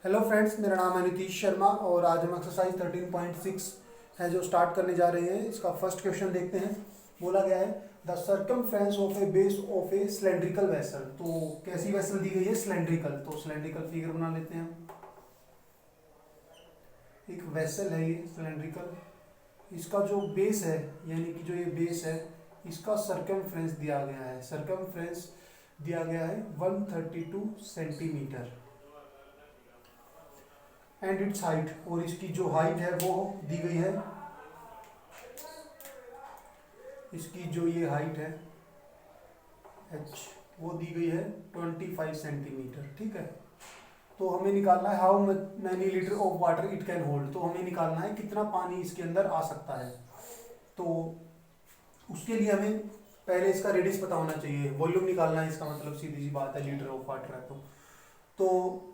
Hello friends, मेरा नाम है नीतीश शर्मा और आज हम एक्सरसाइज 13.6 है जो स्टार्ट करने जा रहे हैं। इसका फर्स्ट क्वेश्चन देखते हैं। बोला गया है the circumference of A base of A cylindrical vessel. तो कैसी वेसल दी गई है? सिलेंड्रिकल। तो सिलेंड्रिकल फिगर बना लेते हैं हम। एक वेसल है ये सिलेंड्रिकल। इसका जो बेस है यानी कि जो ये बेस है इसका सर्कमफ्रेंस दिया गया है। सर्कमफ्रेंस दिया गया है 132 सेंटीमीटर एंड इट्स हाइट, और इसकी जो हाइट है वो दी गई है। इसकी जो ये हाइट है h वो दी गई है 25 सेंटीमीटर। ठीक है, तो हमें निकालना है how many litre of water it can hold. तो हमें निकालना है कितना पानी इसके अंदर आ सकता है। तो उसके लिए हमें पहले इसका रेडियस पता होना चाहिए। वॉल्यूम निकालना है, इसका मतलब सीधी सी बात है, लीटर ऑफ वाटर है। तो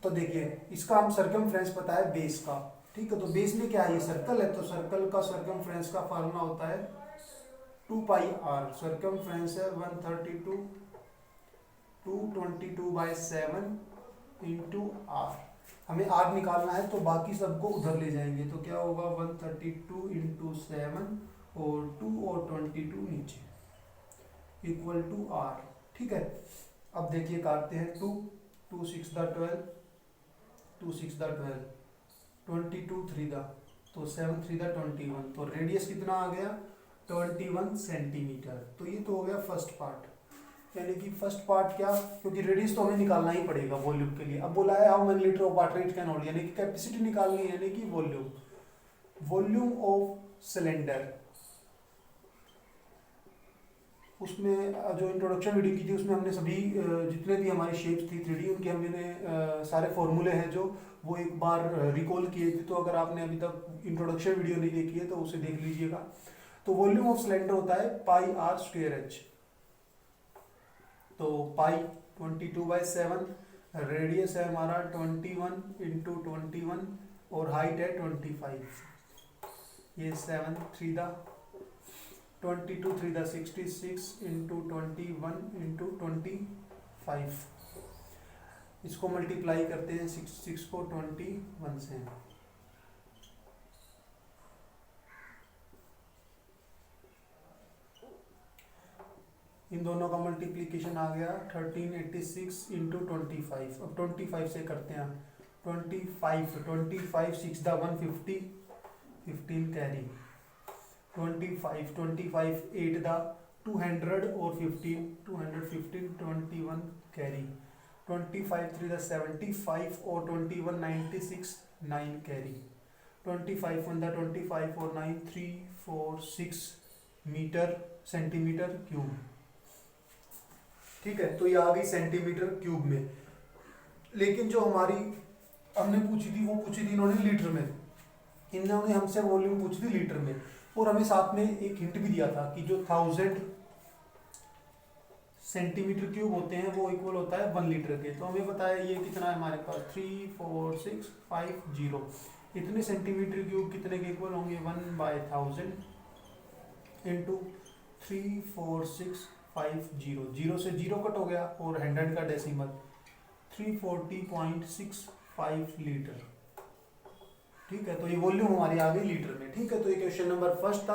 तो देखिए, इसका हम सर्कमफ्रेंस पता है बेस का। ठीक है, तो बेस में क्या है? ये सर्कल है, तो सर्कल का सर्कमफ्रेंस का फार्मूला होता है 2 पाई आर। सर्कमफ्रेंस है 132 222/7 इंटू आर। हमें आर निकालना है, तो बाकी सबको उधर ले जाएंगे। तो क्या होगा 132 इंटू 7 और 2 और 22 नीचे इक्वल टू आर। ठीक है, अब देखिए काटते हैं। 2 2 6 12 2 6 12 22 3 तो 7 3 21। तो रेडियस कितना आ गया? 21 सेंटीमीटर। तो ये तो हो गया फर्स्ट पार्ट। यानी कि फर्स्ट पार्ट क्या, क्योंकि रेडियस तो हमें निकालना ही पड़ेगा वॉल्यूम के लिए। अब बोला है how many litre of water it can hold, यानी कि कैपेसिटी निकालनी है, यानी कि वॉल्यूम। वॉल्यूम ऑफ सिलेंडर, उसमें जो इंट्रोडक्शन वीडियो की थी उसमें हमने सभी जितने भी हमारी शेप्स थी 3D उनके हमने सारे फॉर्मूले हैं जो वो एक बार रिकॉल किए थे। तो अगर आपने अभी तक इंट्रोडक्शन वीडियो नहीं देखी है तो उसे देख लीजिएगा। तो वॉल्यूम ऑफ सिलेंडर होता है पाई आर स्क्वायर एच। तो पाई 22/7, रेडियस है हमारा 21 इंटू 21 और हाइट है 25। ये 7 3 22 3 66 इंटू 21 इंटू 25। इसको मल्टीप्लाई करते हैं 6 को 21 से। इन दोनों का मल्टीप्लीकेशन आ गया 1386 इंटू 25। अब 25 से करते हैं 25 6 150 15 कैरी 25 8 200 और 15 215 21 कैरी 25 3 75 और 21 96 9 कैरी 25 1 25 और 9 3 4 6 मीटर सेंटीमीटर क्यूब। ठीक है, तो ये आ गई सेंटीमीटर क्यूब में। लेकिन जो हमारी हमने पूछी थी वो पूछी थी इन्होंने लीटर में। इन्होंने हमसे वॉल्यूम पूछी थी लीटर में, और हमें साथ में एक हिंट भी दिया था कि जो 1000 सेंटीमीटर क्यूब होते हैं वो इक्वल होता है 1 लीटर के। तो हमें पता है ये कितना है हमारे पास 3 4 6 5 0। इतने सेंटीमीटर क्यूब कितने के इक्वल होंगे? 1/1000 इंटू 3 4 6 5 0। 0 से 0 कट हो गया और 100 का डेसिमल 340.65 लीटर। ठीक है, तो ये वॉल्यूम हमारी आ गई लीटर में। ठीक है, तो ये क्वेश्चन नंबर फर्स्ट था।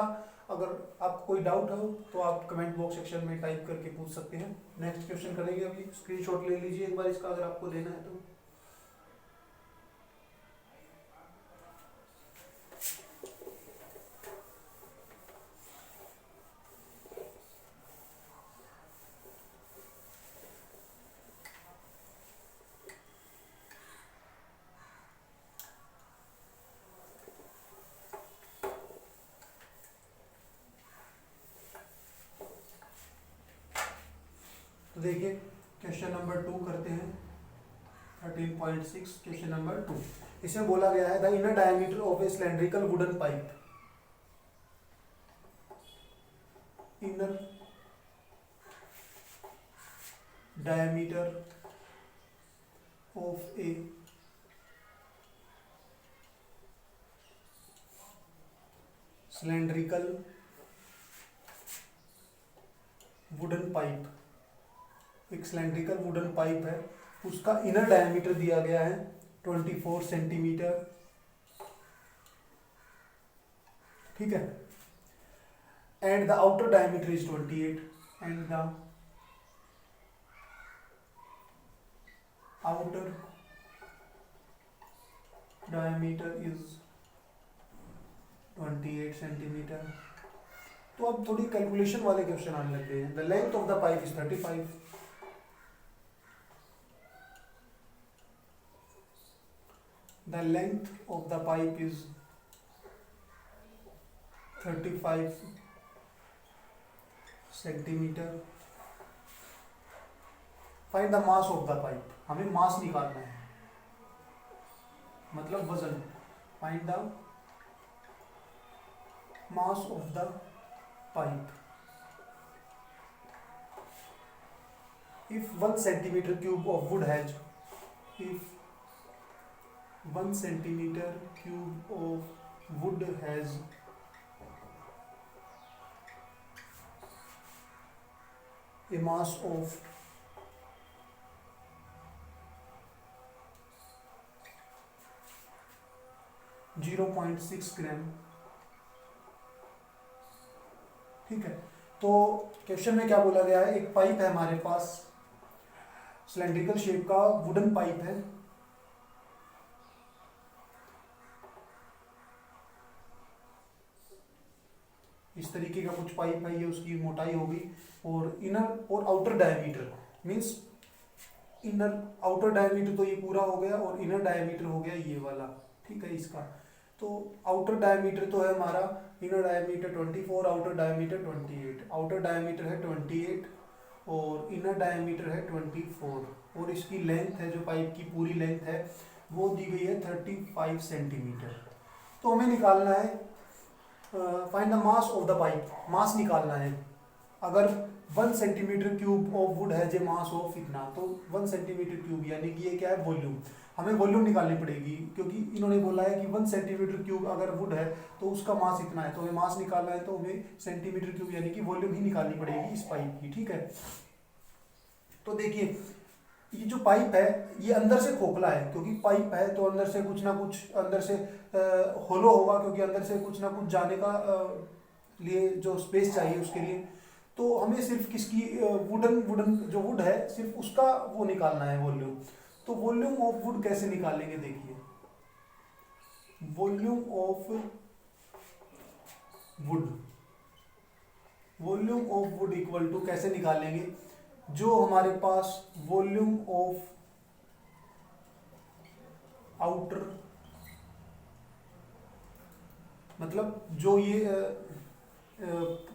अगर आपको कोई डाउट हो तो आप कमेंट बॉक्स सेक्शन में टाइप करके पूछ सकते हैं। नेक्स्ट क्वेश्चन करेंगे। अभी स्क्रीनशॉट ले लीजिए एक बार इसका, अगर आपको लेना है तो। तो देखिए क्वेश्चन नंबर 2 करते हैं। 13.6 क्वेश्चन नंबर 2। इसमें बोला गया है the inner diameter of A cylindrical wooden pipe. Inner diameter of A cylindrical wooden pipe. एक सिलेंड्रिकल वुडन पाइप है उसका इनर डायमीटर दिया गया है 24 सेंटीमीटर, ठीक है, and the outer diameter is 28, and the outer diameter is 28 centimetre. तो अब थोड़ी कैलकुलेशन वाले क्वेश्चन आने लग गए हैं। The length of the pipe is 35, the length of the pipe is 35 centimetre. Find the mass of the pipe, हमें मास निकालना है, मतलब वजन। Find the mass of the pipe. If 1 centimeter cube of wood has, if 1 centimeter cube of wood has a mass of 0.6 ग्राम, ठीक है। तो question में क्या बोला गया है, एक पाइप है हमारे पास, सिलेंड्रिकल शेप का वुडन पाइप है, इस तरीके का कुछ पाइप है, ये उसकी मोटाई होगी, और इनर और outer diameter means inner outer diameter तो ये पूरा हो गया, और इनर डायमीटर हो गया ये वाला, ठीक है इसका। तो आउटर डायमीटर तो है हमारा, inner diameter 24, outer diameter 28, outer diameter है 28 और इनर डायमीटर है 24, और इसकी लेंथ है, जो पाइप की पूरी लेंथ है वो दी गई है 35 सेंटीमीटर। तो हमें निकालना है find the mass of the pipe, mass निकालना है। अगर 1 सेंटीमीटर क्यूब ऑफ वुड है जे मास ऑफ इतना, तो 1 सेंटीमीटर क्यूब यानी कि ये क्या है, वॉल्यूम। हमें वॉल्यूम निकालनी पड़ेगी, क्योंकि इन्होंने बोला है कि 1 सेंटीमीटर क्यूब अगर वुड है तो उसका मास इतना है, तो हमें मास निकालना है, तो हमें सेंटीमीटर क्यूब यानी कि वॉल्यूम ही निकालनी पड़ेगी इस पाइप की, ठीक है। तो देखिए ये जो पाइप है ये अंदर से खोखला है, क्योंकि पाइप है तो अंदर से कुछ ना कुछ अंदर से होलो होगा, क्योंकि अंदर से कुछ ना कुछ जाने का लिए जो स्पेस चाहिए उसके लिए। तो हमें सिर्फ किसकी वुडन जो वुड है सिर्फ उसका वो निकालना है वॉल्यूम। तो वॉल्यूम ऑफ वुड कैसे निकालेंगे, देखिए volume of wood, volume of wood equal to कैसे निकालेंगे, जो हमारे पास वॉल्यूम ऑफ आउटर, मतलब जो ये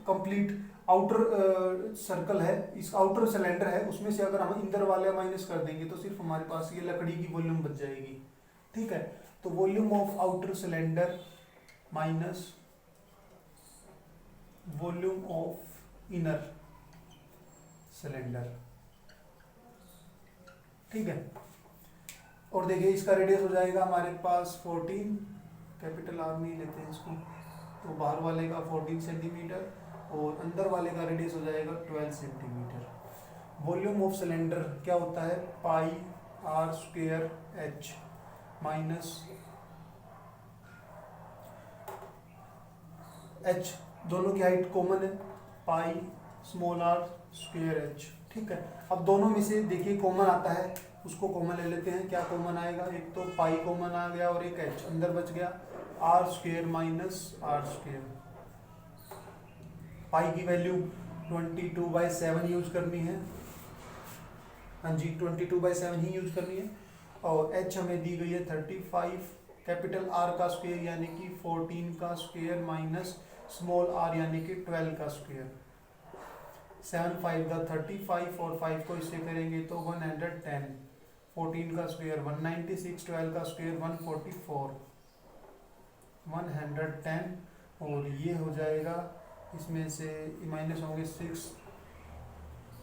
कंप्लीट आउटर सर्कल है, इस आउटर सिलेंडर है, उसमें से अगर हम इंदर वाले माइनस कर देंगे तो सिर्फ हमारे पास ये लकड़ी की वॉल्यूम बच जाएगी, ठीक है। तो volume of outer cylinder minus volume of inner cylinder, ठीक है। और देखिए इसका रेडियस हो जाएगा हमारे पास 14, कैपिटल आर में लेते हैं इसको, तो बाहर वाले का 14 सेंटीमीटर और अंदर वाले का रेडियस हो जाएगा 12 सेंटीमीटर। वॉल्यूम ऑफ सिलेंडर क्या होता है, pi R square H minus H, दोनों की हाइट कॉमन है, pi small R square H, ठीक है। अब दोनों में से देखिए कॉमन आता है, उसको कॉमन ले लेते हैं। क्या कॉमन आएगा, एक तो पाई कॉमन आ गया और एक एच अंदर बच गया, R square minus R square. Pi की वैल्यू 22/7 यूज करनी है, हाँ जी 22/7 ही यूज करनी है। और एच हमें दी गई है 35, कैपिटल आर का स्क्वायर यानी कि 14 का स्क्वायर माइनस स्मॉल आर यानी कि 12 का स्क्वायर। 7 5 का 35 और 5 को इससे करेंगे तो 110, 14 का स्क्वायर 196, 12 का स्क्वायर 144, 110, और ये हो जाएगा इसमें से माइनस होंगे 6,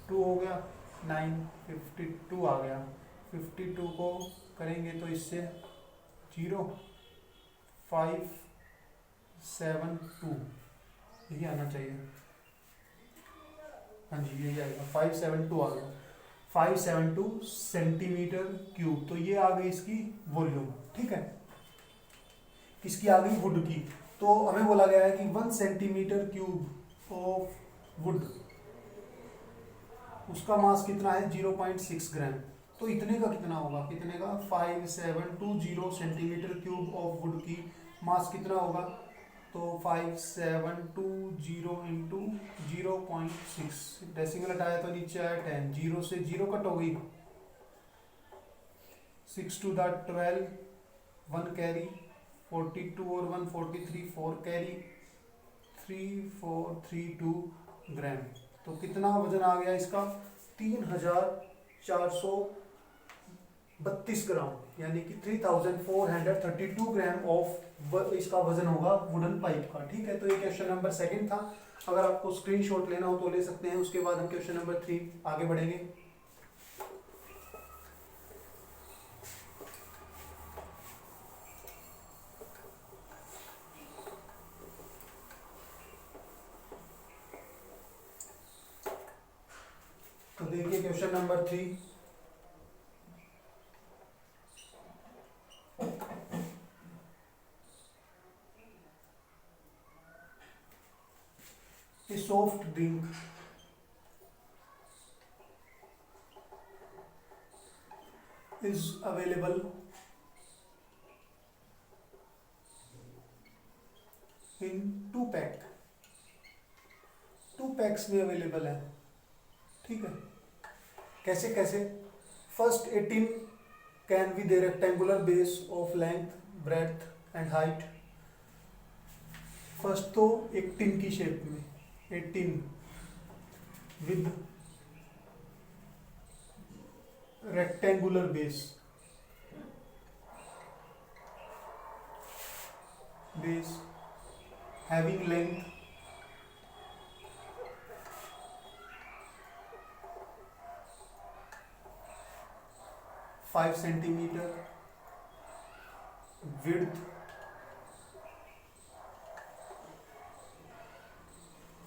2 हो गया 9, 52 आ गया। 52 को करेंगे तो इससे 0 5 7 2 यही आना चाहिए, हाँ जी यही आएगा 5 7 2 आ गया। 572 सेंटीमीटर क्यूब। तो ये आ गई इसकी वॉल्यूम, ठीक है। किसकी आ गई? वुड की। तो हमें बोला गया है कि 1 सेंटीमीटर क्यूब ऑफ वुड, उसका मास कितना है? 0.6 ग्राम। तो इतने का कितना होगा? कितने का? 5720 सेंटीमीटर क्यूब ऑफ वुड की मास कितना होगा? तो 5720 इंटू 0.6, डेसिमल हटाया तो नीचे आया 10, 0 से 0 कट हो गई, 6 टू द 12, 1 कैरी, 42 और 1 43, 4 कैरी, 3432 ग्राम। तो कितना वजन आ गया इसका? 3432 ग्राम, यानी कि 3432 ग्राम ऑफ इसका वजन होगा वुडन पाइप का, ठीक है। तो ये क्वेश्चन नंबर 2 था। अगर आपको स्क्रीनशॉट लेना हो तो ले सकते हैं। उसके बाद हम क्वेश्चन नंबर 3 आगे बढ़ेंगे। तो देखिए question number 3, a soft drink is available in 2 pack, 2 PACS में अवेलेबल है, ठीक है। कैसे कैसे? First 18 can be the rectangular base of length, breadth and height. First तो एक टिन की शेप में 18 with rectangular base, having length 5 centimeter, width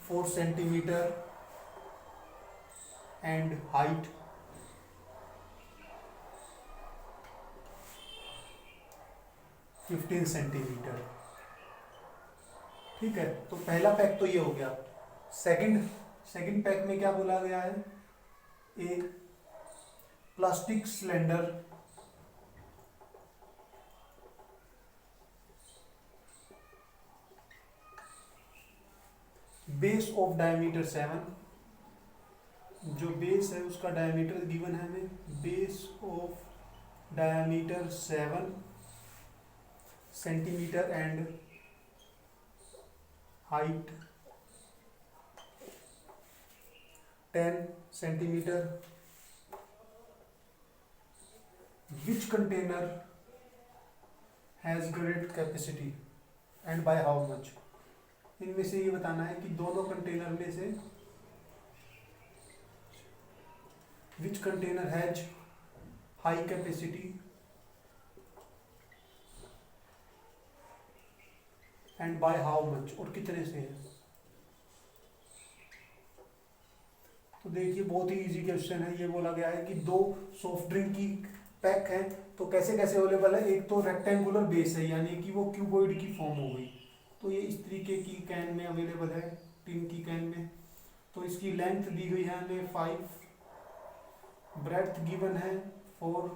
4 centimeter and height 15 centimetre, ठीक है। तो पहला पैक तो ये हो गया। सेकंड पैक में क्या बोला गया है? A plastic cylinder base of diameter 7, जो बेस है उसका डायमीटर गिवन है हमें, base of diameter 7 centimetre and height 10 centimetre. Which container has great capacity and by how much? इनमें से ये बताना है कि दोनों कंटेनर में से which container has high capacity and by how much, और कितने से है। तो देखिए बहुत ही इजी क्वेश्चन है। ये बोला गया है कि 2 सॉफ्ट ड्रिंक की पैक है, तो कैसे कैसे अवेलेबल है? एक तो रेक्टेंगुलर बेस है, यानी कि वो क्यूबॉइड की फॉर्म हो गई, तो ये इस तरीके की कैन में अवेलेबल है, टिन की कैन में। तो इसकी लेंथ दी गई है हमें 5, ब्रेड्थ गिवन है 4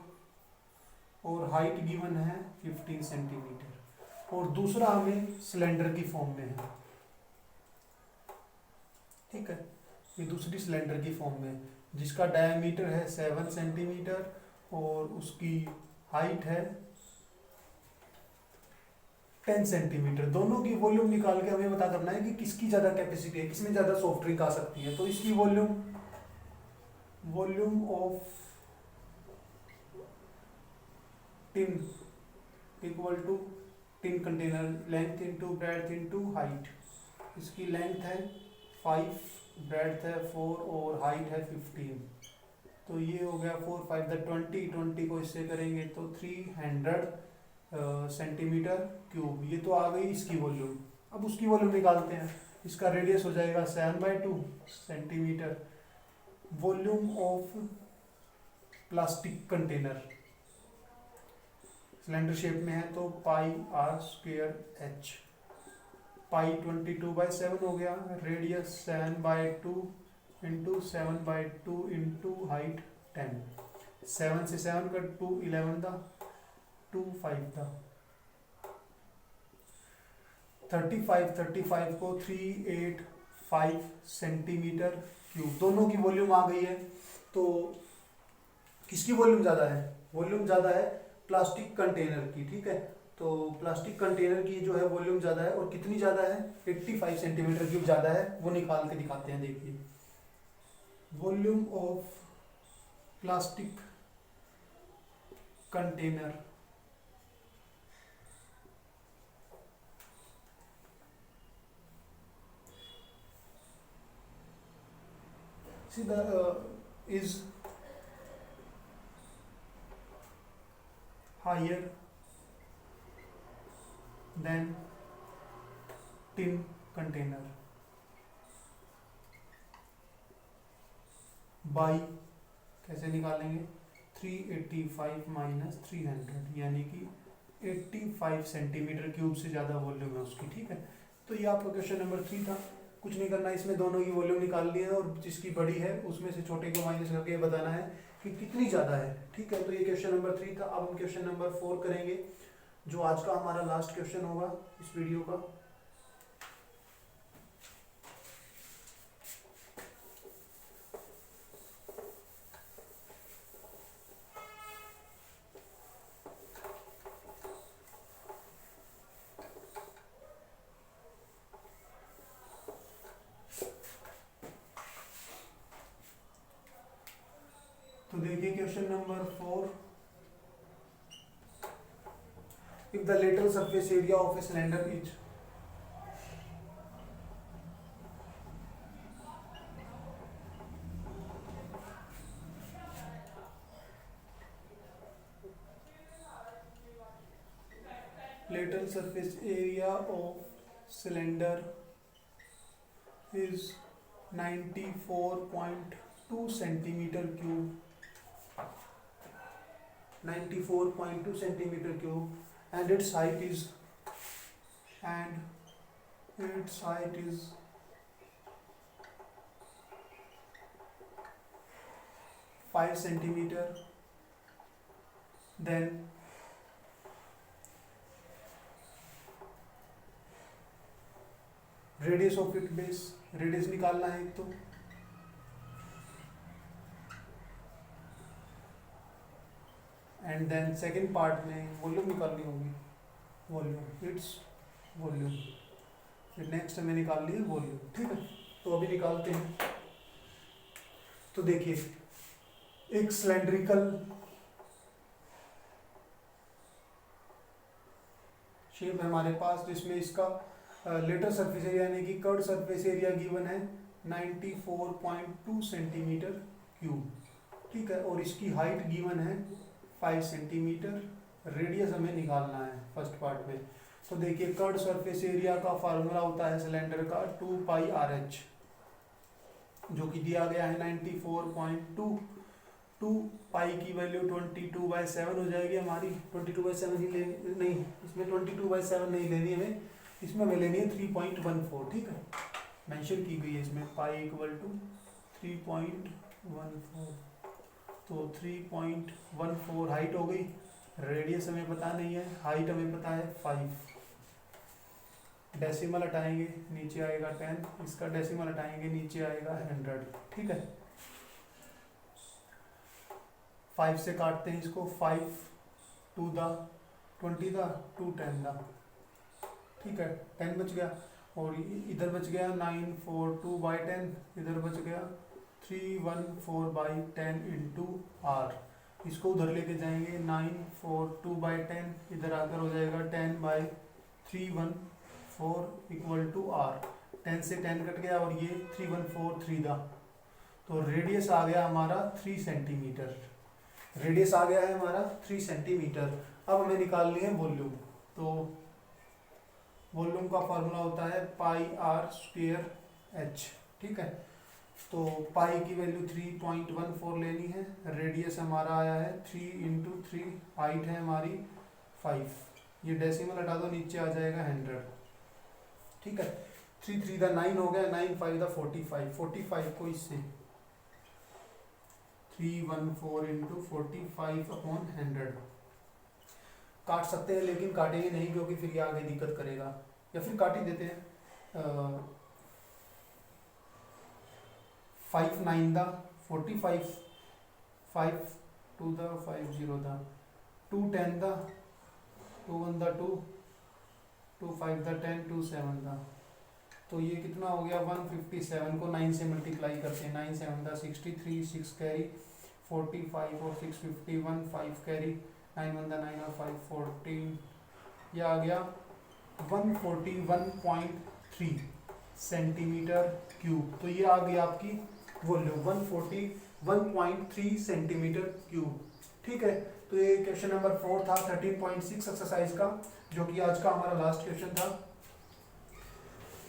और हाइट गिवन है 15 सेंटीमीटर। और दूसरा हमें सिलेंडर की फॉर्म में है, ठीक है। ये दूसरी सिलेंडर की फॉर्म में, जिसका डायमीटर है 7 सेंटीमीटर और उसकी हाइट है 10 सेंटीमीटर। दोनों की वॉल्यूम निकाल के हमें पता करना है कि किसकी ज़्यादा कैपेसिटी है, किसमें ज़्यादा सॉफ्ट ड्रिंक आ सकती है। तो इसकी volume of tin equal to tin container length into breadth into height. इसकी लेंथ है 5, ब्रेड्थ है 4 और हाइट है 15। तो ये हो गया 4 5 20 को इससे करेंगे तो 300 सेंटीमीटर क्यूब। ये तो आ गई इसकी वॉल्यूम। अब उसकी वॉल्यूम निकालते हैं। इसका रेडियस हो जाएगा 7/2 centimetre. Volume of plastic container cylinder shape में है तो पाई आर स्क्वेयर एच। पाई 22/7 हो गया, रेडियस 7/2 इंटू 7/2 इंटू हाइट 10। 7 से 7 का 2 11 था, 2 5 था। 35 को 385 सेंटीमीटर क्यूब। दोनों की वॉल्यूम आ गई है, तो किसकी वॉल्यूम ज़्यादा है? वॉल्यूम ज़्यादा है प्लास्टिक कंटेनर की, ठीक है। तो प्लास्टिक कंटेनर की जो है वॉल्यूम ज़्यादा है, और कितनी ज़्यादा है? 85 सेंटीमीटर क्यूब ज़्यादा है। वो निकाल के दिखाते हैं, देखिए। Volume of plastic container is higher than tin container by, कैसे निकालेंगे? 385 माइनस 300, यानी कि 85 सेंटीमीटर क्यूब से ज़्यादा वॉल्यूम है उसकी, ठीक है। तो ये आपका क्वेश्चन नंबर 3 था। कुछ नहीं करना, इसमें दोनों की वॉल्यूम निकाल ली है, और जिसकी बड़ी है उसमें से छोटे को माइनस करके बताना है कि कितनी ज़्यादा है, ठीक है। तो ये क्वेश्चन नंबर 3 था। अब हम क्वेश्चन नंबर 4 करेंगे, जो आज का हमारा लास्ट क्वेश्चन होगा इस वीडियो का। तो देखिए question number 4, if the lateral surface area of a cylinder is lateral surface area of cylinder is 94.2 centimeter cube, 94.2 centimeter cube, and its height is 5 centimeter, then radius of it base, radius निकालना है एक तो, and then second part में volume निकालनी होगी, volume, its volume. फिर next हमें निकालनी है वॉल्यूम, ठीक है। तो अभी निकालते हैं। तो देखिए, एक सिलेंड्रिकल शेप है हमारे पास, जिसमें इसका लेटर सरफेस एरिया यानी कि कर्ड सरफेस एरिया गिवन है 94.2 सेंटीमीटर क्यूब, ठीक है। और इसकी हाइट गिवन है 5 सेंटीमीटर, रेडियस हमें निकालना है फर्स्ट पार्ट में। तो देखिए, कर्ड सरफेस एरिया का फार्मूला होता है सिलेंडर का 2πRh, जो कि दिया गया है 94.2। 2 पाई की वैल्यू 22/7 हो जाएगी हमारी। 22/7 ही ले, नहीं, इसमें 22/7 नहीं लेनी हमें, इसमें हमें लेनी है 3.14, ठीक है। मेंशन की गई है इसमें पाई = 3.14, तो 3.14 हाइट हो गई। रेडियस हमें पता नहीं है, हाइट हमें पता है 5। डेसिमल हटाएंगे नीचे आएगा 10, इसका डेसिमल हटाएंगे नीचे आएगा 100, ठीक है। 5 से काटते हैं इसको, 5 2 दा 20 दा 2 10 दा, ठीक है। 10 बच गया, और इधर बच गया 942/10, इधर बच गया 314/10 इंटू आर। इसको उधर लेके जाएंगे, 942/10 इधर आकर हो जाएगा 10/314 = आर। 10 से 10 कट गया, और ये 3143 दा। तो रेडियस आ गया हमारा 3 सेंटीमीटर, रेडियस आ गया है हमारा 3 सेंटीमीटर। अब हमें निकालनी है वॉल्यूम। तो वॉल्यूम का फॉर्मूला होता है πr²h, ठीक है। तो पाई की वैल्यू 3.14 लेनी है, रेडियस हमारा आया है 3 × 3, हाइट है हमारी 5, ये डेसिमल हटा दो नीचे आ जाएगा 100, ठीक है। 3 3 दा 9 हो गया, 9 5 दा 45, 45 को इससे 314 × 45/100 काट सकते हैं, लेकिन काटेंगे नहीं क्योंकि फिर ये आगे दिक्कत करेगा, या फिर काट ही देते हैं। 5 9 दा 45, 5 2 दा 5 0 दा 2 10 दा 2 1 दा 2 2 5 दा 10 2 7 दा, तो ये कितना हो गया 157 को 9 से मल्टीप्लाई करते हैं, 9 7 दा 63, 6 कैरी 45 और 6 51, 5 कैरी 9 1 दा 9 और 5 14, ये आ गया 141.3 सेंटीमीटर क्यूब। तो ये आ गई आपकी वॉल्यूम 141.3 सेंटीमीटर क्यूब, ठीक है। तो ये क्वेश्चन नंबर 4 था 13.6 एक्सरसाइज का, जो कि आज का हमारा लास्ट क्वेश्चन था।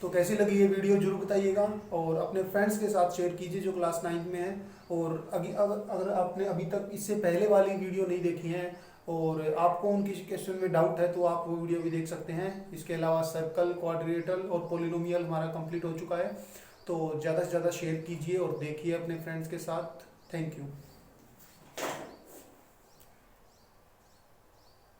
तो कैसी लगी ये वीडियो जरूर बताइएगा, और अपने फ्रेंड्स के साथ शेयर कीजिए जो क्लास 9 में है। और अगर आपने अभी तक इससे पहले वाली वीडियो नहीं देखी है और आपको उन किसी क्वेश्चन में डाउट है तो आप वो वीडियो भी देख सकते हैं। इसके अलावा सर्कल, क्वाड्रिलेटरल और पॉलिनोमियल हमारा कंप्लीट हो चुका है। तो ज़्यादा से ज़्यादा शेयर कीजिए और देखिए अपने फ्रेंड्स के साथ। Thank you.